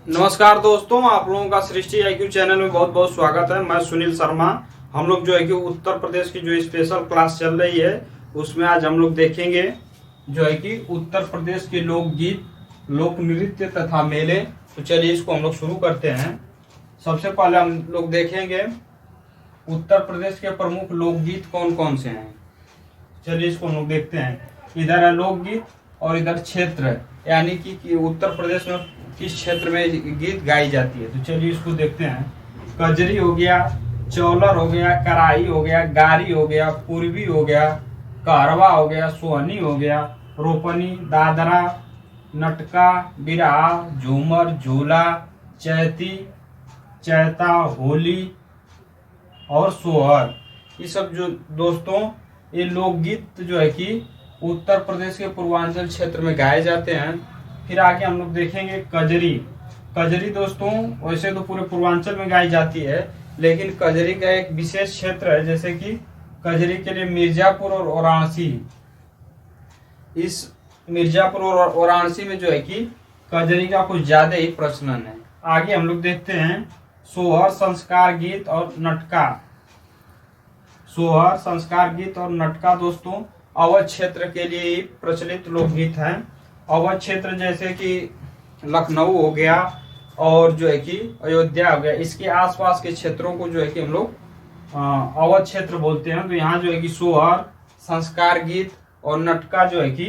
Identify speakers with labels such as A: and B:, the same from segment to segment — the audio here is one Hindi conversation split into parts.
A: नमस्कार दोस्तों, आप लोगों का सृष्टि आईक्यू चैनल में बहुत बहुत स्वागत है। मैं सुनील शर्मा। हम लोग जो है कि उत्तर प्रदेश की जो स्पेशल क्लास चल रही है उसमें आज हम लोग देखेंगे जो है कि उत्तर प्रदेश के लोकगीत, लोक नृत्य तथा मेले। तो चलिए इसको हम लोग शुरू करते हैं। सबसे पहले हम लोग देखेंगे उत्तर प्रदेश के प्रमुख लोकगीत कौन कौन से हैं। चलिए इसको हम लोग देखते हैं। इधर है लोकगीत और इधर क्षेत्र है, यानी कि उत्तर प्रदेश में किस क्षेत्र में गीत गाई जाती है। तो चलिए इसको देखते हैं। कजरी हो गया, चौलर हो गया, कराई हो गया, गारी हो गया, पूर्वी हो गया, कहरवा हो गया, सोहनी हो गया, रोपनी, दादरा, नटका, बिरहा, झूमर, झूला, चैती, चैता, होली और सोहर। ये सब जो दोस्तों ये लोकगीत जो है कि उत्तर प्रदेश के पूर्वांचल क्षेत्र में गाए जाते हैं। फिर आगे हम लोग देखेंगे कजरी। कजरी दोस्तों वैसे तो पूरे पूर्वांचल में गाई जाती है, लेकिन कजरी का एक विशेष क्षेत्र है, जैसे कि कजरी के लिए मिर्जापुर और वाराणसी। इस मिर्जापुर और वाराणसी में जो है कि कजरी का कुछ ज्यादा ही प्रचलन है। आगे हम लोग देखते हैं सोहर, संस्कार गीत और नटका। सोहर, संस्कार गीत और नटका दोस्तों अवध क्षेत्र के लिए प्रचलित लोकगीत हैं। अवध क्षेत्र जैसे कि लखनऊ हो गया और जो है कि अयोध्या हो गया, इसके आसपास के क्षेत्रों को जो है कि हम लोग अवध क्षेत्र बोलते हैं। तो यहाँ जो है कि सोहर, संस्कार गीत और नटका जो है कि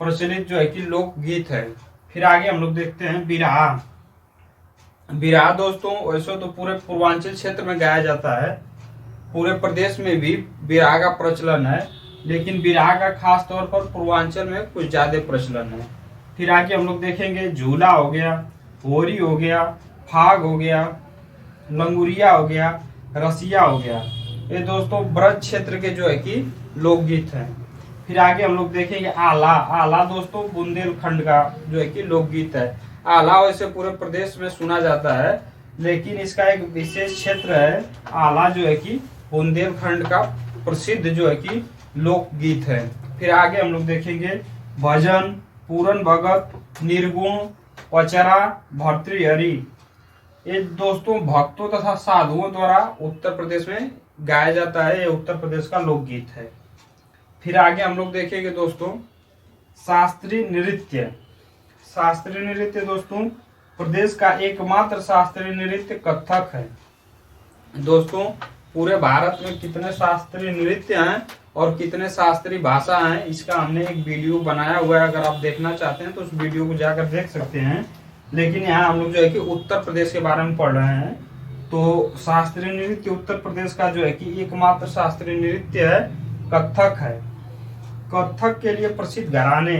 A: प्रचलित जो है कि लोकगीत है। फिर आगे हम लोग देखते हैं बिरहा। बिरहा दोस्तों वैसे तो पूरे पूर्वांचल क्षेत्र में गाया जाता है, पूरे प्रदेश में भी बिरहा का प्रचलन है, लेकिन बिरहा का खास तौर पर पूर्वांचल में कुछ ज्यादा प्रचलन है। फिर आगे हम लोग देखेंगे झूला हो गया, होरी हो गया, फाग हो गया, लंगुरिया हो गया, रसिया हो गया। ये दोस्तों ब्रज क्षेत्र के जो है कि लोकगीत हैं। फिर आगे हम लोग देखेंगे आला। आला दोस्तों बुंदेलखंड का जो है कि लोकगीत है। आला वैसे पूरे प्रदेश में सुना जाता है, लेकिन इसका एक विशेष क्षेत्र है आला जो है कि बुंदेलखंड का प्रसिद्ध जो है कि लोकगीत है। फिर आगे हम लोग देखेंगे भजन, पूरन भगत, निर्गुण, पचरा, भर्तृहरि। ये दोस्तों भक्तों तथा साधुओं द्वारा उत्तर प्रदेश में गाया जाता है। ये उत्तर प्रदेश का लोकगीत है। फिर आगे हम लोग देखेंगे दोस्तों शास्त्रीय नृत्य। शास्त्रीय नृत्य दोस्तों प्रदेश का एकमात्र शास्त्रीय नृत्य कथक है। दोस्तों पूरे भारत में कितने शास्त्रीय नृत्य हैं और कितने शास्त्रीय भाषा हैं, इसका हमने एक वीडियो बनाया हुआ है। अगर आप देखना चाहते हैं तो उस वीडियो को जाकर देख सकते हैं। लेकिन यहाँ हम लोग जो है कि उत्तर प्रदेश के बारे में पढ़ रहे हैं। तो शास्त्रीय नृत्य उत्तर प्रदेश का जो है कि एकमात्र शास्त्रीय नृत्य है कथक है। कथक के लिए प्रसिद्ध घराने,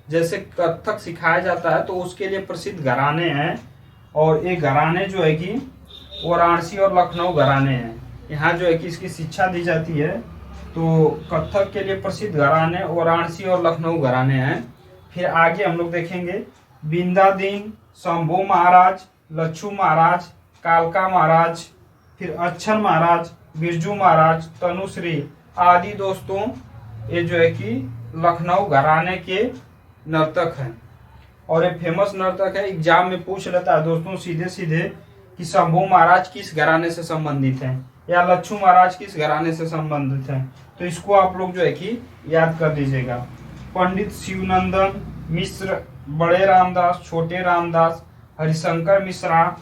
A: जैसे कथक सिखाया जाता है तो उसके लिए प्रसिद्ध घराने हैं, और ये घराने जो है कि वाराणसी और लखनऊ घराने हैं। यहाँ जो है कि इसकी शिक्षा दी जाती है। तो कथक के लिए प्रसिद्ध घराने वाराणसी और लखनऊ घराने हैं। फिर आगे हम लोग देखेंगे बिंदादीन, शंभू महाराज, लच्छू महाराज, कालका महाराज, फिर अच्छन महाराज, बिरजू महाराज, तनुश्री आदि दोस्तों ये जो है कि लखनऊ घराने के नर्तक हैं, और ये फेमस नर्तक है। एग्जाम में पूछ लेता है दोस्तों सीधे सीधे कि शंभू महाराज किस घराने से संबंधित हैं या लच्छू महाराज किस घराने से संबंधित हैं। तो इसको आप लोग जो है कि याद कर दीजिएगा। पंडित शिवनंदन मिश्र, बड़े रामदास, छोटे रामदास, हरिशंकर मिश्रा,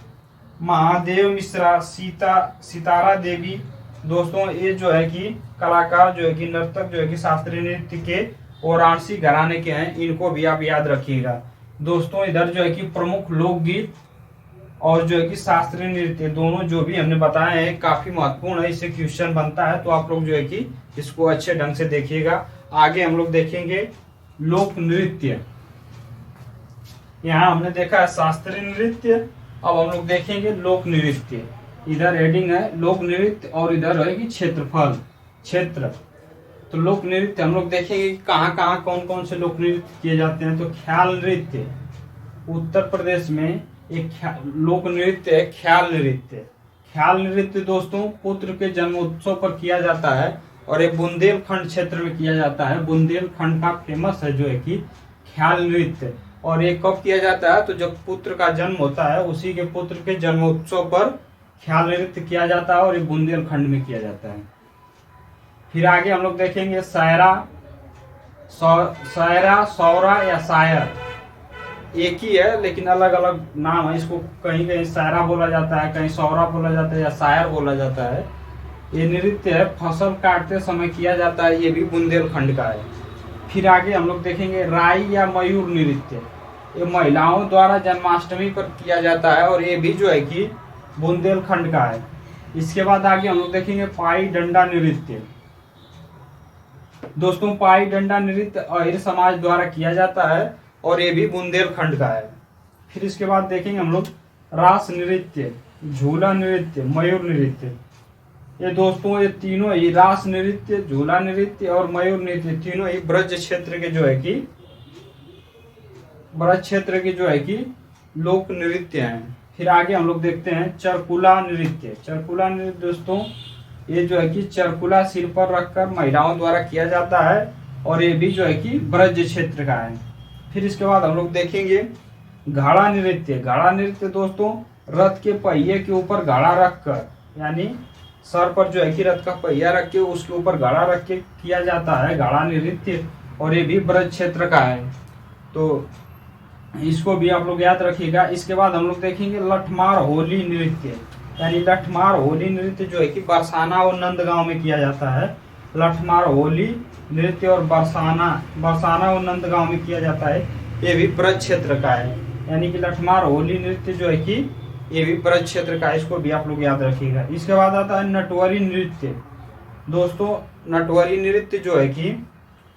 A: महादेव मिश्रा, सितारा देवी दोस्तों ये जो है कि कलाकार जो है कि नर्तक जो है कि शास्त्रीय नृत्य के वाराणसी घराने के हैं। इनको भी आप याद रखिएगा दोस्तों। इधर जो है कि प्रमुख लोकगीत और जो है कि शास्त्रीय नृत्य दोनों जो भी हमने बताए हैं काफी महत्वपूर्ण है, इससे क्वेश्चन बनता है। तो आप लोग जो है कि इसको अच्छे ढंग से देखिएगा। आगे हम लोग देखेंगे लोक नृत्य। यहाँ हमने देखा है शास्त्रीय नृत्य, अब हम लोग देखेंगे लोक नृत्य। इधर हेडिंग है लोक नृत्य और इधर है कि क्षेत्रफल, क्षेत्र। तो लोक नृत्य हम लोग देखेंगे कहाँ कहाँ कौन कौन से लोक नृत्य किए जाते हैं। तो ख्याल नृत्य, उत्तर प्रदेश में एक लोक नृत्य है ख्याल नृत्य। ख्याल नृत्य दोस्तों पुत्र के जन्मोत्सव पर किया जाता है और एक बुंदेलखंड क्षेत्र में किया जाता है। बुंदेलखंड का फेमस है जो है कि ख्याल नृत्य। और ये कब किया जाता है, तो जब पुत्र का जन्म होता है उसी के पुत्र के जन्मोत्सव पर ख्याल नृत्य किया जाता है और ये बुंदेलखंड में किया जाता है। फिर आगे हम लोग देखेंगे शायरा, सौरा या शायर एक ही है लेकिन अलग अलग नाम है। इसको कहीं कहीं शायरा बोला जाता है, कहीं सौरा बोला जाता है या शायर बोला जाता है। ये नृत्य फसल काटते समय किया जाता है, ये भी बुंदेलखंड का है। फिर आगे हम लोग देखेंगे राई या मयूर नृत्य, ये महिलाओं द्वारा जन्माष्टमी पर किया जाता है और ये भी जो है कि बुंदेलखंड का है। इसके बाद आगे हम लोग देखेंगे पाई डंडा नृत्य। दोस्तों पाई डंडा नृत्य अहिर समाज द्वारा किया जाता है और ये भी बुंदेलखंड का है। फिर इसके बाद देखेंगे हम लोग रास नृत्य, झूला नृत्य, मयूर नृत्य। ये दोस्तों ये तीनों ही रास नृत्य, झूला नृत्य और मयूर नृत्य तीनों ही ब्रज क्षेत्र के जो है कि लोक नृत्य हैं। फिर आगे हम लोग देखते हैं चरकुला नृत्य। चरकुला नृत्य दोस्तों ये जो है कि चरकुला सिर पर रखकर महिलाओं द्वारा किया जाता है और ये भी जो है कि ब्रज क्षेत्र का है। फिर इसके बाद हम लोग देखेंगे घाड़ा नृत्य। घाड़ा नृत्य दोस्तों रथ के पहिए के ऊपर घाड़ा रखकर, यानी सर पर जो है कि रथ का पहिया रख के उसके ऊपर घाड़ा रख के किया जाता है घाड़ा नृत्य और ये भी ब्रज क्षेत्र का है, तो इसको भी आप लोग याद रखिएगा। इसके बाद हम लोग देखेंगे लठमार होली नृत्य, यानी लठमार होली नृत्य जो है कि बरसाना और नंदगांव में किया जाता है। लठमार होली नृत्य और बरसाना और नंदगांव में किया जाता है, ये भी ब्रज क्षेत्र का है। यानी कि लठमार होली नृत्य जो है कि ये भी ब्रज क्षेत्र का है, इसको भी आप लोग याद रखिएगा। इसके बाद आता है नटवरी नृत्य। दोस्तों नटवरी नृत्य जो है कि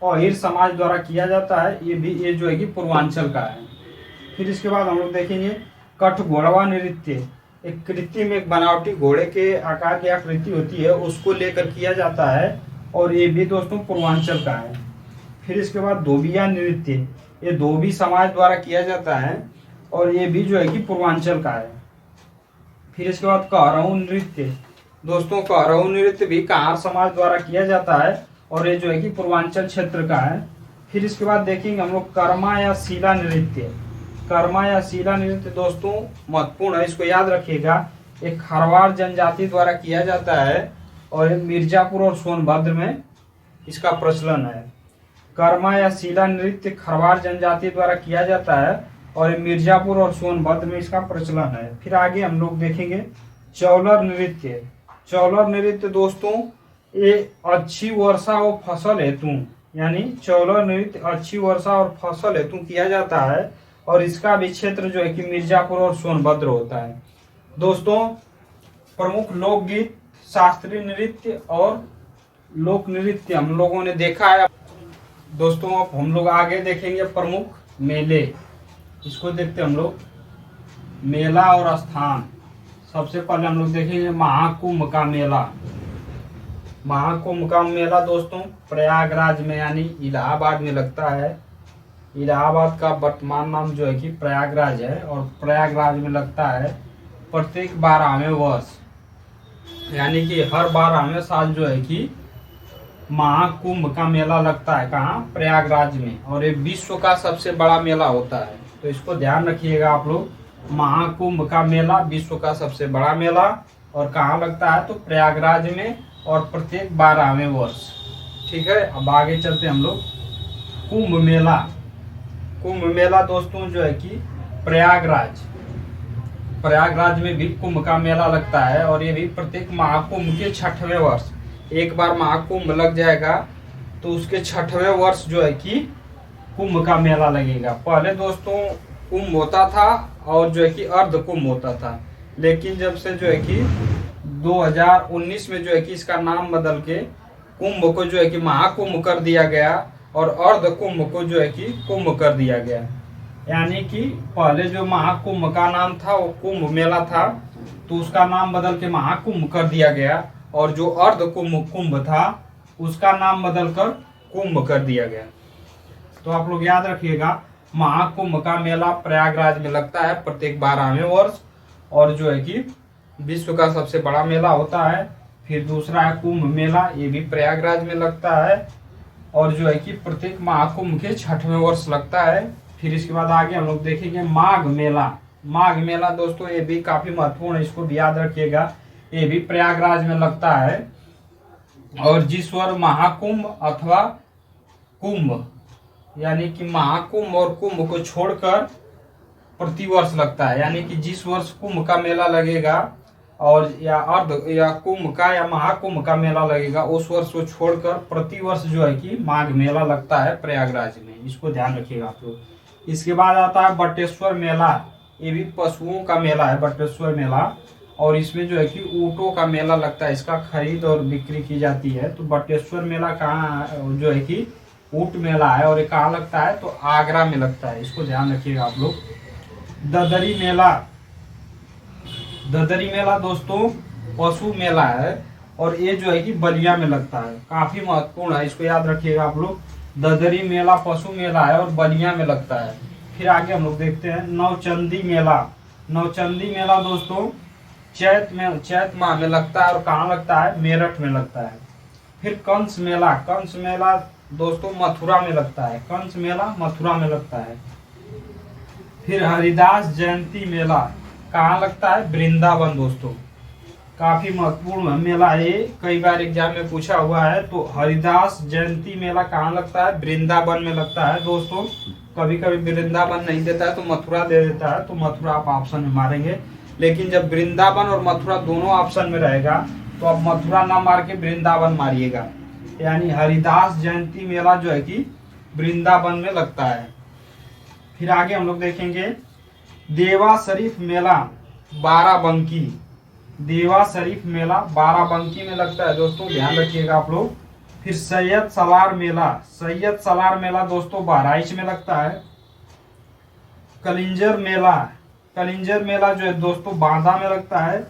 A: अहिर समाज द्वारा किया जाता है, ये जो है कि पूर्वांचल का है। फिर इसके बाद हम लोग देखेंगे कठघोड़वा नृत्य। एक कृत्रिम एक बनावटी घोड़े के आकार की आकृति होती है, उसको लेकर किया जाता है और ये भी दोस्तों पूर्वांचल का है। फिर इसके बाद धोबिया नृत्य, ये धोबी समाज द्वारा किया जाता है और ये भी जो है कि पूर्वांचल का है। फिर इसके बाद कहरऊ नृत्य। दोस्तों कहरऊ नृत्य भी कहार समाज द्वारा किया जाता है और ये जो है कि पूर्वांचल क्षेत्र का है। फिर इसके बाद देखेंगे हम लोग कर्मा या शीला नृत्य। कर्मा या शीला नृत्य दोस्तों महत्वपूर्ण है, इसको याद रखिएगा। एक खरवार जनजाति द्वारा किया जाता है और मिर्जापुर और सोनभद्र में इसका प्रचलन है। कर्मा या शीला नृत्य खरवार जनजाति द्वारा किया जाता है और मिर्जापुर और सोनभद्र में इसका प्रचलन है। फिर आगे हम लोग देखेंगे चौलर नृत्य। चौलर नृत्य दोस्तों ये अच्छी वर्षा और फसल हेतु, यानी चौलर नृत्य अच्छी वर्षा और फसल हेतु किया जाता है और इसका भी क्षेत्र जो है कि मिर्जापुर और सोनभद्र होता है। दोस्तों प्रमुख लोकगीत, शास्त्रीय नृत्य और लोक नृत्य हम लोगों ने देखा है। दोस्तों अब हम लोग आगे देखेंगे प्रमुख मेले, इसको देखते हम लोग मेला और स्थान। सबसे पहले हम लोग देखेंगे महाकुंभ का मेला। महाकुंभ का मेला दोस्तों प्रयागराज में यानी इलाहाबाद में लगता है। इलाहाबाद का वर्तमान नाम जो है कि प्रयागराज है और प्रयागराज में लगता है प्रत्येक 12वें वर्ष, यानी कि हर 12वें साल जो है कि महाकुंभ का मेला लगता है। कहाँ? प्रयागराज में। और ये विश्व का सबसे बड़ा मेला होता है, तो इसको ध्यान रखिएगा आप लोग। महाकुंभ का मेला विश्व का सबसे बड़ा मेला और कहाँ लगता है? तो प्रयागराज में और प्रत्येक 12वें वर्ष। ठीक है, अब आगे चलते हम लोग कुंभ मेला। कुंभ मेला दोस्तों जो है कि प्रयागराज में भी कुंभ का मेला लगता है और ये भी प्रत्येक महाकुंभ के 6वें वर्ष। एक बार महाकुंभ लग जाएगा तो उसके 6वें वर्ष जो है कि कुंभ का मेला लगेगा। पहले दोस्तों कुंभ होता था और जो है कि अर्ध कुंभ होता था, लेकिन जब से जो है कि 2019 में जो है कि इसका नाम बदल के कुंभ को जो है कि महाकुंभ कर दिया गया और अर्ध कुंभ को जो है कि कुंभ कर दिया गया। यानी कि पहले जो महाकुंभ का नाम था वो कुंभ मेला था, तो उसका नाम बदल के महाकुंभ कर दिया गया और जो अर्ध कुंभ था उसका नाम बदलकर कुंभ कर दिया गया। तो आप लोग याद रखिएगा महाकुंभ का मेला प्रयागराज में लगता है प्रत्येक 12वें वर्ष और जो है कि विश्व का सबसे बड़ा मेला होता है। फिर दूसरा है कुंभ मेला, ये भी प्रयागराज में लगता है और जो है कि प्रत्येक महाकुंभ के 6वें वर्ष लगता है। फिर इसके बाद आगे हम लोग देखेंगे माघ मेला। माघ मेला दोस्तों ये भी काफी महत्वपूर्ण है, इसको भी याद रखिएगा। ये भी प्रयागराज में लगता है और जिस वर्ष महाकुंभ अथवा कुंभ यानी कि महाकुंभ और कुंभ को छोड़कर प्रतिवर्ष लगता है। यानी कि जिस वर्ष कुंभ का मेला लगेगा और या अर्ध या कुंभ का या महाकुंभ का मेला लगेगा उस वर्ष को छोड़कर प्रतिवर्ष जो है कि माघ मेला लगता है प्रयागराज में। इसको ध्यान रखिएगा आप लोग। इसके बाद आता है बटेश्वर मेला। ये भी पशुओं का मेला है बटेश्वर मेला, और इसमें जो है कि ऊँटों का मेला लगता है, इसका खरीद और बिक्री की जाती है। तो बटेश्वर मेला कहाँ जो है कि ऊँट मेला है और ये कहाँ लगता है, तो आगरा में लगता है। इसको ध्यान रखिएगा आप लोग। ददरी मेला। ददरी मेला दोस्तों पशु मेला है और ये जो है कि बलिया में लगता है, काफी महत्वपूर्ण है, इसको याद रखिएगा आप लोग। ददरी मेला पशु मेला है और बलिया में लगता है। फिर आगे हम लोग देखते हैं नौचंदी मेला। नौचंदी मेला दोस्तों चैत माह में लगता है और कहाँ लगता है, मेरठ में लगता है। फिर कंस मेला। कंस मेला दोस्तों मथुरा में लगता है, कंस मेला मथुरा में लगता है। फिर हरिदास जयंती मेला कहाँ लगता है, वृंदावन दोस्तों, काफी महत्वपूर्ण मेला है, कई बार एग्जाम में पूछा हुआ है। तो हरिदास जयंती मेला कहाँ लगता है, वृंदावन में लगता है दोस्तों। कभी कभी वृंदावन नहीं देता है तो मथुरा दे देता है, तो मथुरा आप ऑप्शन में मारेंगे। लेकिन जब वृंदावन और मथुरा दोनों ऑप्शन में रहेगा तो आप मथुरा ना मार के वृंदावन मारिएगा। यानी हरिदास जयंती मेला जो है कि वृंदावन में लगता है। फिर आगे हम लोग देखेंगे देवा शरीफ मेला बाराबंकी। देवा शरीफ मेला बाराबंकी में लगता है दोस्तों, ध्यान रखिएगा आप लोग। फिर सैयद सलार मेला। सैयद सलार मेला दोस्तों बहराइच में लगता है। कलिंजर मेला। कलिंजर मेला जो है दोस्तों बांदा में लगता है।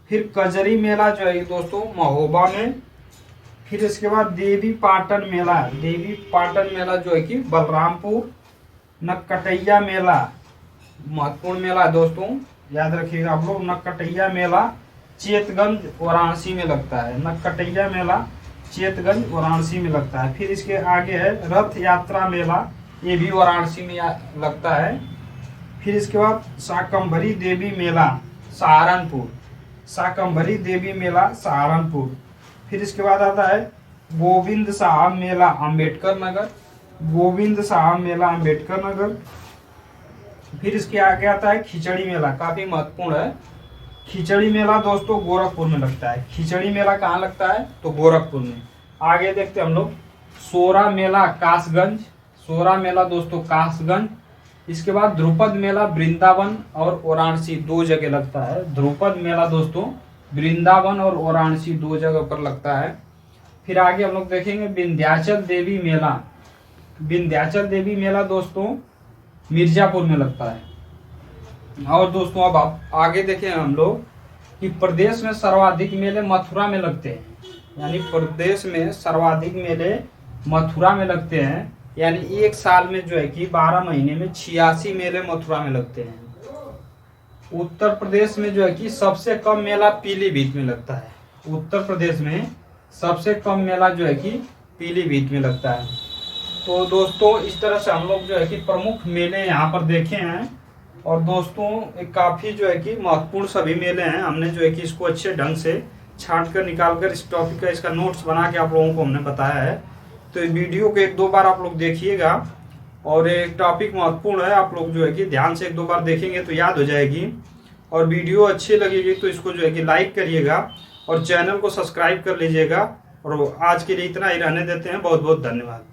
A: फिर कजरी मेला जो है दोस्तों महोबा में। फिर इसके बाद देवी पाटन मेला। देवी पाटन मेला जो है कि बलरामपुर। नककटैया मेला महत्वपूर्ण मेला है दोस्तों, याद रखिएगा आप लोग। नककटैया मेला चेतगंज वाराणसी में लगता है। नककटैया मेला चेतगंज वाराणसी में लगता है। फिर इसके आगे है रथ यात्रा मेला, ये भी वाराणसी में लगता है। फिर इसके बाद शाकंभरी देवी मेला सहारनपुर। शाकंभरी देवी मेला सहारनपुर। फिर इसके बाद आता है गोविंद साहब मेला अम्बेडकर नगर। गोविंद साहब मेला अम्बेडकर नगर। फिर इसके आगे आता है खिचड़ी मेला, काफी महत्वपूर्ण है। खिचड़ी मेला दोस्तों गोरखपुर में लगता है। खिचड़ी मेला कहाँ लगता है, तो गोरखपुर में। आगे देखते हैं हम लोग सोरा मेला कासगंज। सोरा मेला दोस्तों कासगंज। इसके बाद ध्रुपद मेला वृंदावन और वाराणसी दो जगह लगता है। ध्रुपद मेला दोस्तों वृंदावन और वाराणसी दो जगह पर लगता है। फिर आगे हम लोग देखेंगे विंध्याचल देवी मेला। विंध्याचल देवी मेला दोस्तों मिर्जापुर में लगता है। और दोस्तों अब आप आगे देखें हम लोग कि प्रदेश में सर्वाधिक मेले मथुरा में लगते हैं। यानी प्रदेश में सर्वाधिक मेले मथुरा में लगते हैं। यानी एक साल में जो है कि 12 महीने में 86 मेले मथुरा में लगते हैं। उत्तर प्रदेश में जो है कि सबसे कम मेला पीलीभीत में लगता है। उत्तर प्रदेश में सबसे कम मेला जो है कि पीलीभीत में लगता है। तो दोस्तों इस तरह से हम लोग जो है कि प्रमुख मेले यहाँ पर देखे हैं। और दोस्तों काफ़ी जो है कि महत्वपूर्ण सभी मेले हैं। हमने जो है कि इसको अच्छे ढंग से छांट कर निकाल कर इस टॉपिक का इसका नोट्स बना के आप लोगों को हमने बताया है। तो इस वीडियो को 1-2 बार आप लोग देखिएगा। और एक टॉपिक महत्वपूर्ण है, आप लोग जो है कि ध्यान से 1-2 बार देखेंगे तो याद हो जाएगी। और वीडियो अच्छी लगेगी तो इसको जो है कि लाइक करिएगा और चैनल को सब्सक्राइब कर लीजिएगा। और आज के लिए इतना ही रहने देते हैं। बहुत बहुत धन्यवाद।